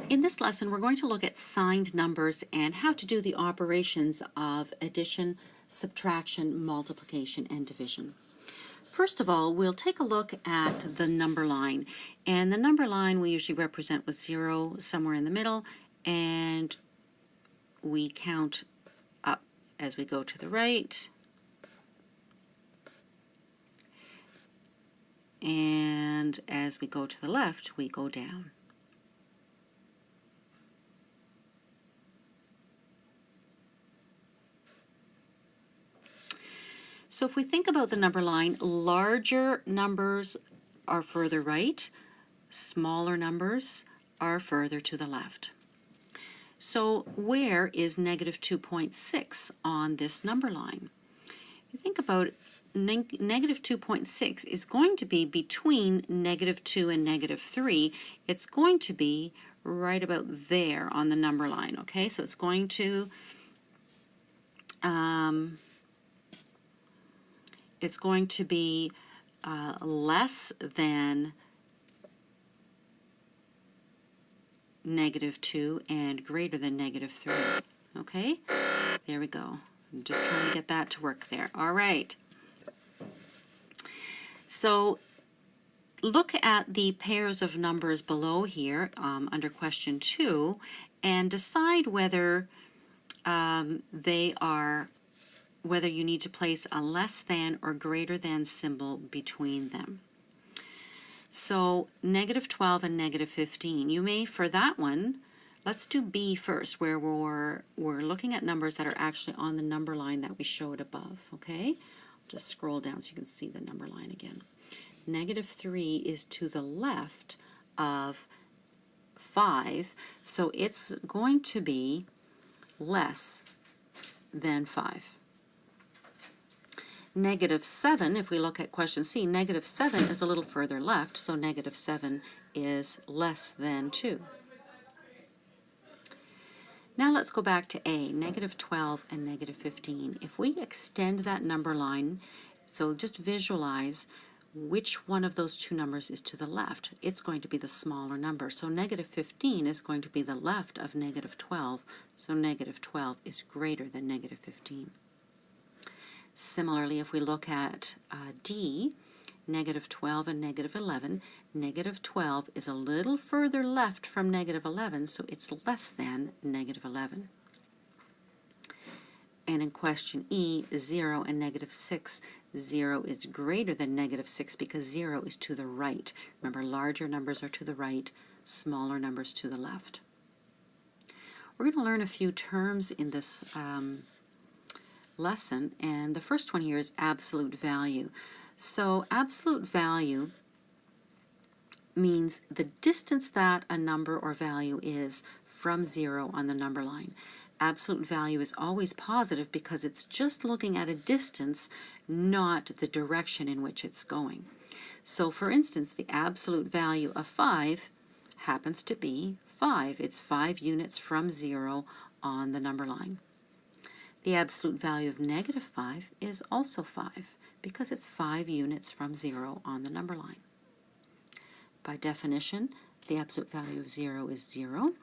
In this lesson, we're going to look at signed numbers and how to do the operations of addition, subtraction, multiplication, and division. First of all, we'll take a look at the number line. And the number line we usually represent with 0 somewhere in the middle, and we count up as we go to the right. And as we go to the left, we go down. So if we think about the number line, larger numbers are further right, smaller numbers are further to the left. So where is negative 2.6 on this number line? You think about negative 2.6 is going to be between negative 2 and negative 3. It's going to be right about there on the number line, okay? So it's going to be less than negative 2 and greater than negative 3. Okay? There we go. I'm just trying to get that to work there. All right. So look at the pairs of numbers below here under question 2 and decide whether whether you need to place a less than or greater than symbol between them. So negative 12 and negative 15. You may, for that one, let's do B first, where we're looking at numbers that are actually on the number line that we showed above, okay? I'll just scroll down so you can see the number line again. Negative 3 is to the left of 5, so it's going to be less than 5. Negative 7, if we look at question C, negative 7 is a little further left, so negative 7 is less than 2. Now let's go back to A, negative 12 and negative 15. If we extend that number line, so just visualize which one of those two numbers is to the left. It's going to be the smaller number. So negative 15 is going to be the left of negative 12, so negative 12 is greater than negative 15. Similarly, if we look at D, negative 12 and negative 11, negative 12 is a little further left from negative 11, so it's less than negative 11. And in question E, 0 and negative 6, 0 is greater than negative 6 because 0 is to the right. Remember, larger numbers are to the right, smaller numbers to the left. We're going to learn a few terms in this lesson, and the first one here is absolute value. So absolute value means the distance that a number or value is from 0 on the number line. Absolute value is always positive because it's just looking at a distance, not the direction in which it's going. So for instance, the absolute value of 5 happens to be 5. It's 5 units from 0 on the number line. The absolute value of negative 5 is also 5 because it's 5 units from 0 on the number line. By definition, the absolute value of 0 is 0,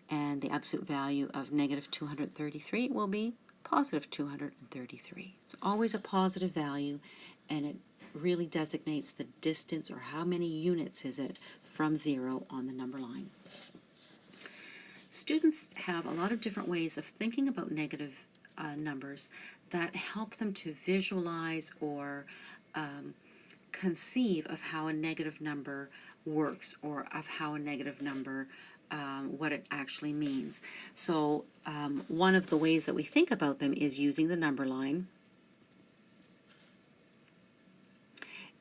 and the absolute value of negative 233 will be positive 233. It's always a positive value, and it really designates the distance or how many units is it from 0 on the number line. Students have a lot of different ways of thinking about negative numbers that help them to visualize or conceive of how a negative number works, or of how a negative number, what it actually means. So one of the ways that we think about them is using the number line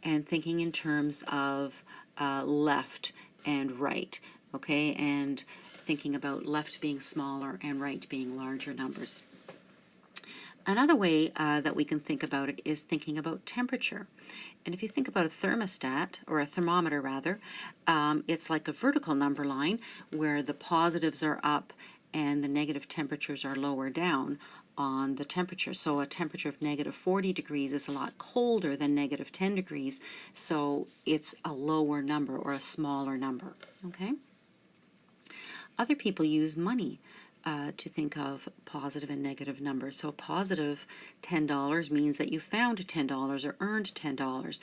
and thinking in terms of left and right. Okay, and thinking about left being smaller and right being larger numbers. Another way that we can think about it is thinking about temperature. And if you think about a thermostat, or a thermometer rather, it's like a vertical number line where the positives are up and the negative temperatures are lower down on the temperature. So a temperature of negative 40 degrees is a lot colder than negative 10 degrees, so it's a lower number or a smaller number. Okay? Other people use money to think of positive and negative numbers. So positive $10 means that you found $10 or earned $10.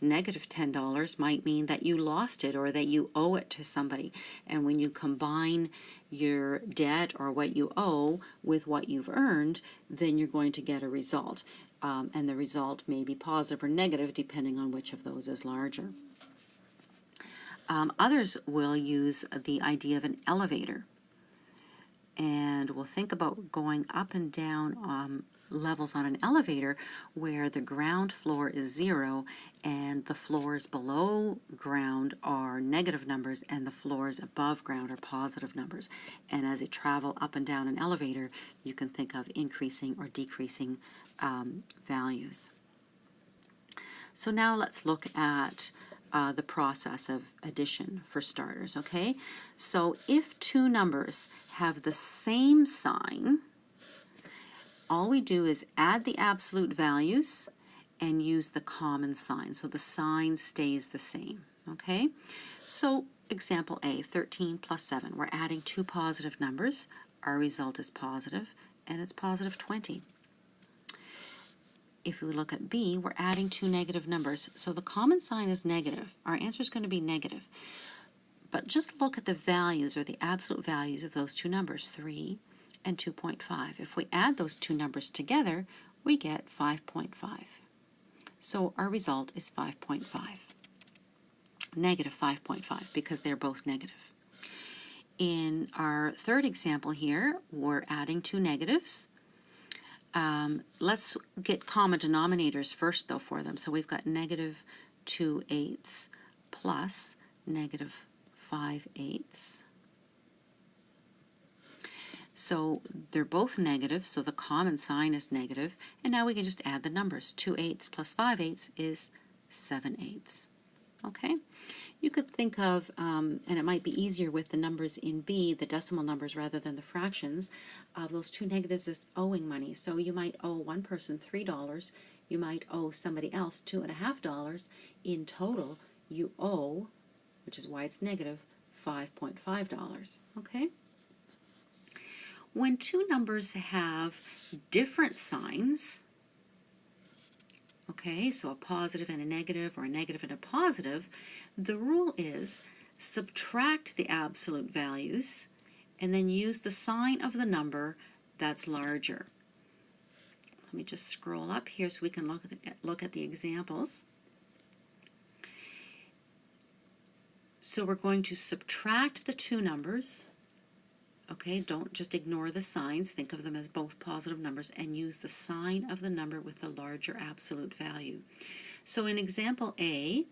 Negative $10 might mean that you lost it or that you owe it to somebody. And when you combine your debt or what you owe with what you've earned, then you're going to get a result. And the result may be positive or negative depending on which of those is larger. Others will use the idea of an elevator. And we'll think about going up and down levels on an elevator where the ground floor is 0 and the floors below ground are negative numbers and the floors above ground are positive numbers. And as you travel up and down an elevator, you can think of increasing or decreasing values. So now let's look at the process of addition for starters, okay? So if two numbers have the same sign, all we do is add the absolute values and use the common sign. So the sign stays the same, okay? So example A, 13 plus 7. We're adding two positive numbers. Our result is positive, and it's positive 20. If we look at B, we're adding two negative numbers. So the common sign is negative. Our answer is going to be negative. But just look at the values or the absolute values of those two numbers, 3 and 2.5. If we add those two numbers together, we get 5.5. So our result is 5.5. Negative 5.5 because they're both negative. In our third example here, we're adding two negatives. Let's get common denominators first, though, for them. So we've got negative 2/8 plus negative 5/8. So they're both negative, so the common sign is negative. And now we can just add the numbers. 2/8 plus 5/8 is 7/8. Okay? You could think of, and it might be easier with the numbers in B, the decimal numbers rather than the fractions, of those two negatives as owing money. So you might owe one person $3, you might owe somebody else $2.50. In total, you owe, which is why it's negative, $5.5. Okay? When two numbers have different signs, okay, so a positive and a negative, or a negative and a positive, the rule is subtract the absolute values and then use the sign of the number that's larger. Let me just scroll up here so we can look at the examples. So we're going to subtract the two numbers. Okay, don't just ignore the signs, think of them as both positive numbers, and use the sign of the number with the larger absolute value. So in example A,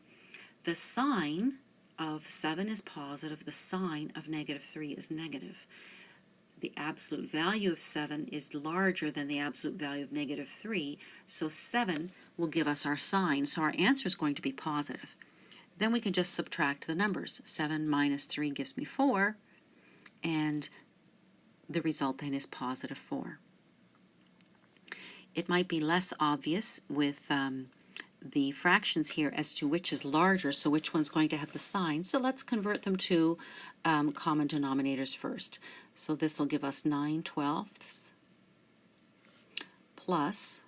the sign of 7 is positive, the sign of negative 3 is negative. The absolute value of 7 is larger than the absolute value of negative 3, so 7 will give us our sign, so our answer is going to be positive. Then we can just subtract the numbers. 7 minus 3 gives me 4, and the result then is positive 4. It might be less obvious with the fractions here as to which is larger, so which one's going to have the sign. So let's convert them to common denominators first. So this will give us 9/12 plus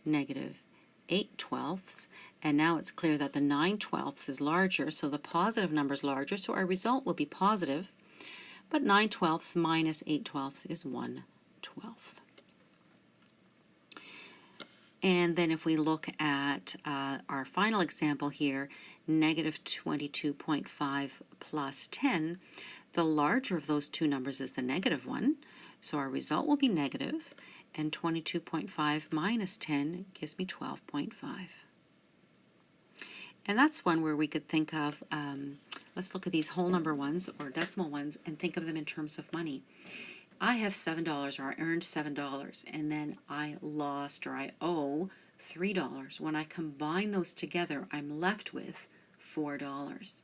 negative 8/12. And now it's clear that the 9/12 is larger, so the positive number is larger, so our result will be positive. But 9/12 minus 8/12 is 1/12. And then if we look at our final example here, negative 22.5 plus 10, the larger of those two numbers is the negative one, so our result will be negative, and 22.5 minus 10 gives me 12.5. And that's one where we could think of, let's look at these whole number ones or decimal ones and think of them in terms of money. I have $7, or I earned $7, and then I lost, or I owe $3. When I combine those together, I'm left with $4.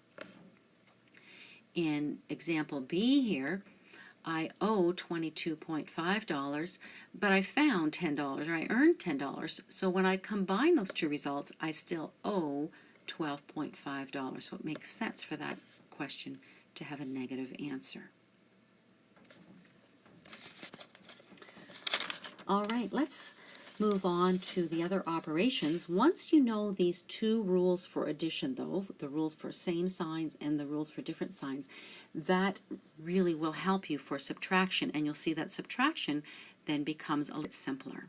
In example B here, I owe $22.5, but I found $10, or I earned $10. So when I combine those two results, I still owe $12.5. So it makes sense for that question to have a negative answer. All right, let's move on to the other operations. Once you know these two rules for addition, though, the rules for same signs and the rules for different signs, that really will help you for subtraction, and you'll see that subtraction then becomes a little simpler.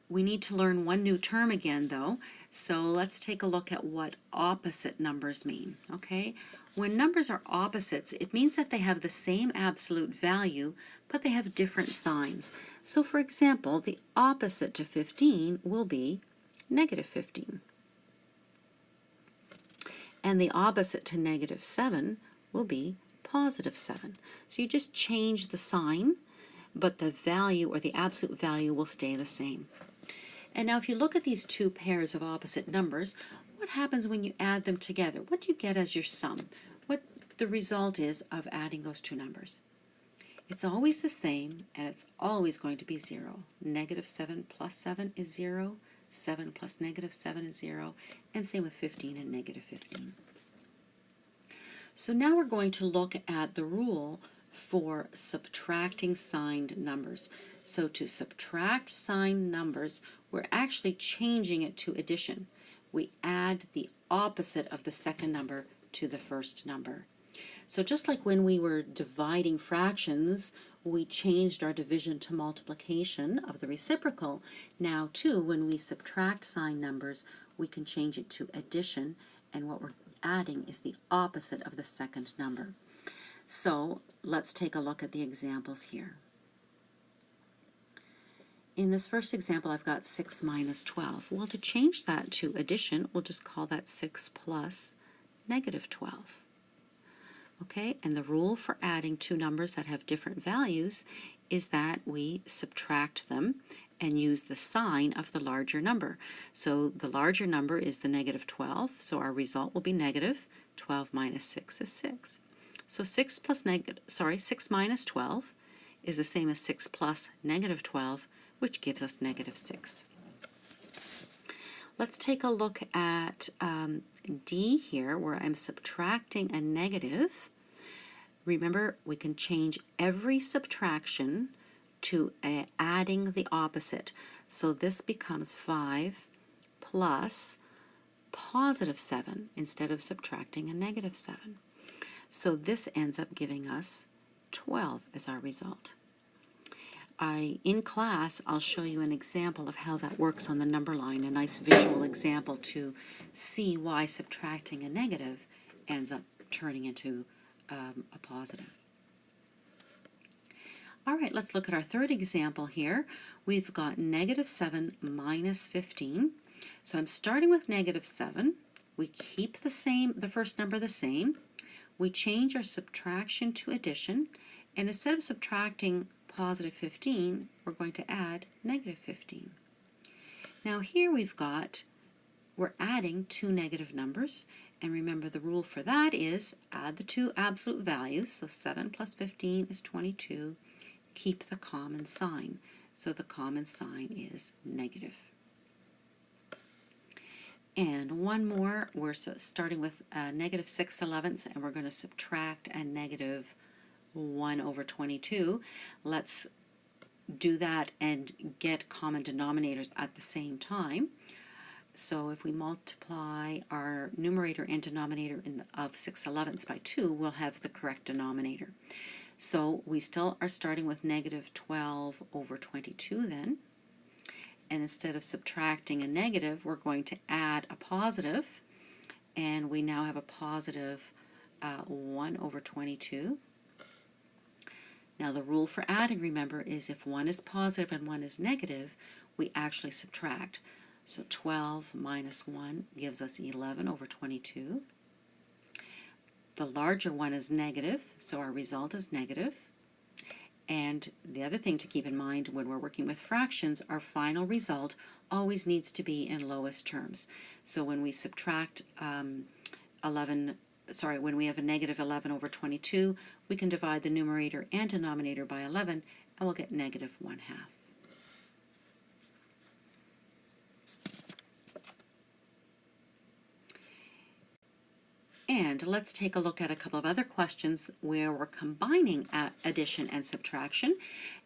We need to learn one new term again, though, so let's take a look at what opposite numbers mean, okay? When numbers are opposites, it means that they have the same absolute value, but they have different signs. So, for example, the opposite to 15 will be negative 15. And the opposite to negative 7 will be positive 7. So you just change the sign, but the value or the absolute value will stay the same. And now if you look at these two pairs of opposite numbers, what happens when you add them together? What do you get as your sum? What the result is of adding those two numbers? It's always the same, and it's always going to be 0. Negative 7 plus 7 is 0. 7 plus negative 7 is 0. And same with 15 and negative 15. So now we're going to look at the rule for subtracting signed numbers. So to subtract signed numbers, we're actually changing it to addition. We add the opposite of the second number to the first number. So just like when we were dividing fractions, we changed our division to multiplication of the reciprocal. Now too, when we subtract signed numbers, we can change it to addition, and what we're adding is the opposite of the second number. So let's take a look at the examples here. In this first example, I've got 6 minus 12. Well, to change that to addition, we'll just call that 6 plus negative 12. Okay, and the rule for adding two numbers that have different values is that we subtract them and use the sign of the larger number. So the larger number is the negative 12, so our result will be negative. 12 minus 6 is 6. So 6 minus 12 is the same as 6 plus negative 12, which gives us negative 6. Let's take a look at D here, where I'm subtracting a negative. Remember, we can change every subtraction to adding the opposite. So this becomes 5 plus positive 7 instead of subtracting a negative 7. So this ends up giving us 12 as our result. In class, I'll show you an example of how that works on the number line, a nice visual example to see why subtracting a negative ends up turning into a positive. All right, let's look at our third example here. We've got negative 7 minus 15. So I'm starting with negative 7. We keep the first number the same. We change our subtraction to addition, and instead of subtracting positive 15, we're going to add negative 15. Now here we're adding two negative numbers, and remember the rule for that is add the two absolute values, so 7 plus 15 is 22, keep the common sign, so the common sign is negative. And one more, we're starting with negative 6/11, and we're going to subtract a negative 1 over 22. Let's do that and get common denominators at the same time. So if we multiply our numerator and denominator of 6/11 by 2, we'll have the correct denominator. So we still are starting with negative 12 over 22 then. And instead of subtracting a negative, we're going to add a positive. And we now have a positive 1 over 22. Now the rule for adding, remember, is if one is positive and one is negative, we actually subtract. So 12 minus 1 gives us 11 over 22. The larger one is negative, so our result is negative. And the other thing to keep in mind when we're working with fractions, our final result always needs to be in lowest terms. So when we subtract when we have a negative 11 over 22, we can divide the numerator and denominator by 11, and we'll get negative 1/2. And let's take a look at a couple of other questions where we're combining addition and subtraction.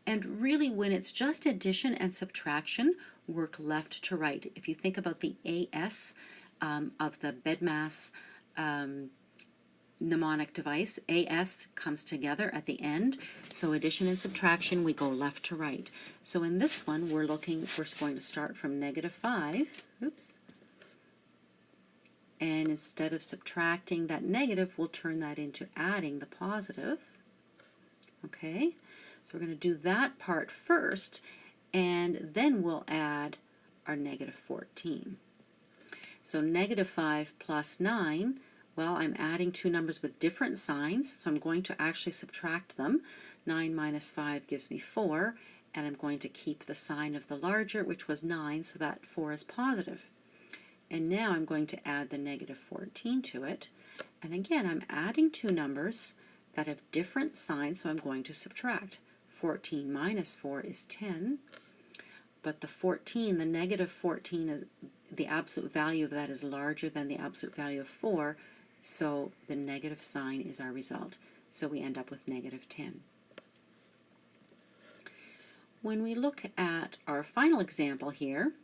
And really, when it's just addition and subtraction, work left to right. If you think about the AS of the BEDMAS mnemonic device, AS comes together at the end. So addition and subtraction, we go left to right. So in this one, we're going to start from -5. Oops. And instead of subtracting that negative, we'll turn that into adding the positive. Okay, so we're going to do that part first, and then we'll add our -14. So -5 plus 9, well, I'm adding two numbers with different signs, so I'm going to actually subtract them. 9 minus 5 gives me 4, and I'm going to keep the sign of the larger, which was 9, so that 4 is positive. And now I'm going to add the -14 to it. And again, I'm adding two numbers that have different signs, so I'm going to subtract. 14 minus 4 is 10. But the 14, the -14, is the absolute value of that is larger than the absolute value of 4, so the negative sign is our result. So we end up with -10. When we look at our final example here,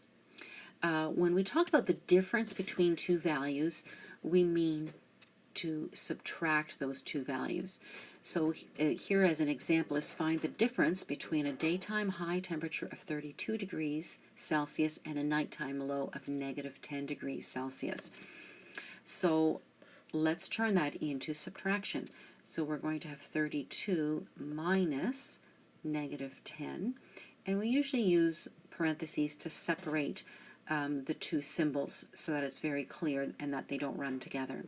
when we talk about the difference between two values, we mean to subtract those two values. So here as an example is find the difference between a daytime high temperature of 32 degrees Celsius and a nighttime low of -10 degrees Celsius. So let's turn that into subtraction. So we're going to have 32 minus -10, and we usually use parentheses to separate the two symbols so that it's very clear and that they don't run together.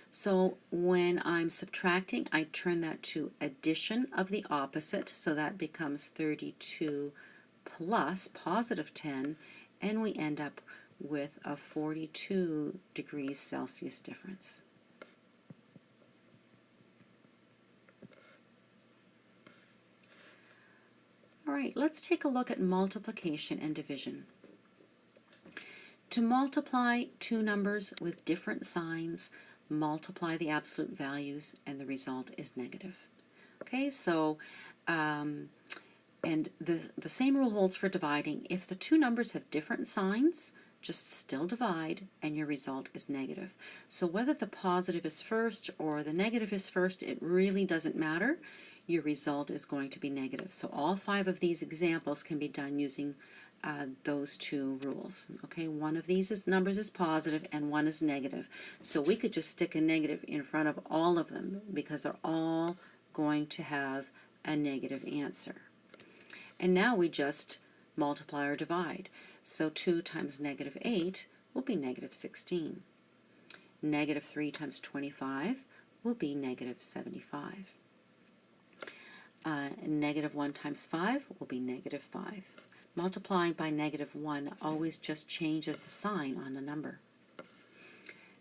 So when I'm subtracting, I turn that to addition of the opposite, so that becomes 32 plus +10, and we end up with a 42 degrees Celsius difference. All right, let's take a look at multiplication and division. To multiply two numbers with different signs, multiply the absolute values, and the result is negative. Okay, so, and the same rule holds for dividing. If the two numbers have different signs, just still divide, and your result is negative. So whether the positive is first or the negative is first, it really doesn't matter. Your result is going to be negative. So all 5 of these examples can be done using those two rules. Okay, one of these numbers is positive and one is negative. So we could just stick a negative in front of all of them because they're all going to have a negative answer. And now we just multiply or divide. So 2 times -8 will be -16. -3 times 25 will be -75. -1 times 5 will be -5. Multiplying by -1 always just changes the sign on the number.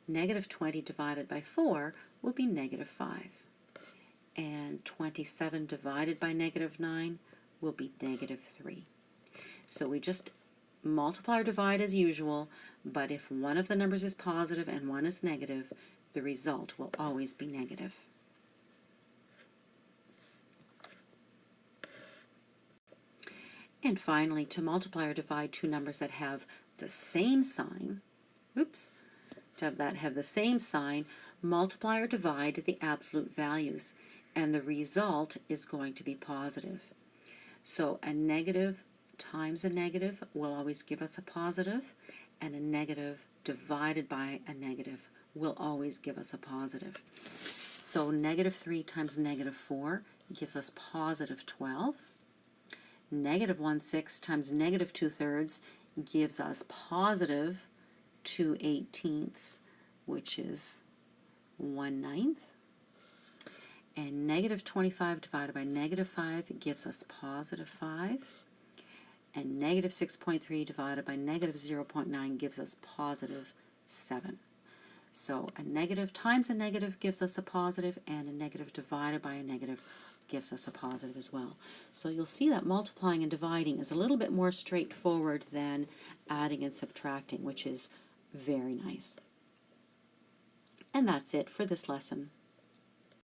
-20 divided by 4 will be -5. And 27 divided by -9 will be -3. So we just multiply or divide as usual, but if one of the numbers is positive and one is negative, the result will always be negative. And finally, to multiply or divide two numbers that have the same sign, multiply or divide the absolute values, and the result is going to be positive. So a negative times a negative will always give us a positive, and a negative divided by a negative will always give us a positive. So -3 times -4 gives us +12. -1/6 times -2/3 gives us +2/18, which is 1/9. And -25 divided by -5 gives us +5. And -6.3 divided by -0.9 gives us +7. So a negative times a negative gives us a positive, and a negative divided by a negative gives us a positive as well. So you'll see that multiplying and dividing is a little bit more straightforward than adding and subtracting, which is very nice. And that's it for this lesson.